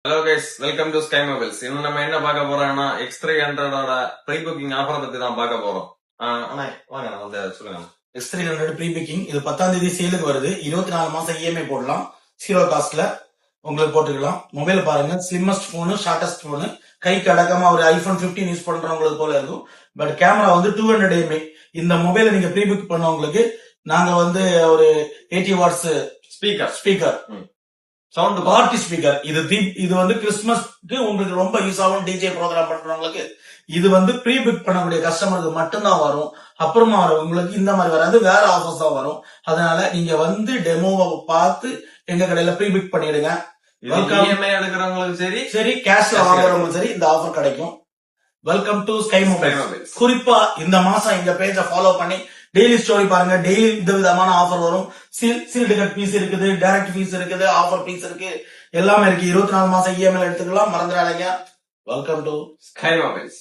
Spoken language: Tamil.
Hello guys, welcome to sky mobiles. இன்னும் நம்ம என்ன பார்க்க போறோம்னா X300 ப்ரீ புக்கிங் ஆஃபர் பத்தி தான் பார்க்க போறோம். அண்ணா வாங்க வந்து சொல்லுங்க. X300 ப்ரீ புக்கிங் இது 10ஆம் தேதி சேலுக்கு வருது. 24 மாசம் இஎம்ஐ போடலாம், ஜீரோ காஸ்ட்ல உங்களுக்கு போட்டுக்கலாம். மொபைல் பாருங்க, ஸ்லிம்மஸ்ட் போனு, ஷார்டஸ்ட் போனு, கைக்கு அடக்கமா ஒரு ஐபோன் 15 யூஸ் பண்றவங்களுக்கு போல இருக்கும். பட் கேமரா வந்து 200 mAh. இந்த மொபைலை நீங்க ப்ரீ புக் பண்ணவங்களுக்கு நாங்க வந்து ஒரு 80 watts speaker sound party speaker இது வந்து கிறிஸ்துமஸ்க்கு உங்களுக்கு ரொம்ப யூஸ் ஆகும். டிஜே ப்ரோக்ராம் பண்றவங்களுக்கு இது வந்து ப்ரீ புக் பண்ணக்கூடிய கஸ்டமருக்கு மட்டும்தான் வரும். அப்புறமா உங்களுக்கு இந்த மாதிரி வராது, வேற ஆஃபர்ஸ் தான் வரும். அதனால நீங்க வந்து டெமோவை பார்த்து எங்க கடையில ப்ரீ புக் பண்ணிடுங்க. இஎம்ஐ எடுக்கிறவங்களுக்கு சரி கேஷ்ல வாங்குறவங்களும் சரி இந்த ஆஃபர் கிடைக்கும். Welcome to sky mobiles. குறிப்பா இந்த மாசம் எங்க பேஜை ஃபாலோ பண்ணி டெய்லி ஸ்டோரி பாருங்க. டெய்லி இந்த விதமான ஆஃபர் வரும். சீல் டிக்கெட் பீஸ் இருக்குது, டைரக்ட் பீஸ் இருக்குது, ஆஃபர் பீஸ் இருக்கு, எல்லாமே இருக்கு. 24 மாசம் இஎம்ஐ எடுத்துக்கலாம், மறந்துடாதீங்க. Welcome to sky mobiles.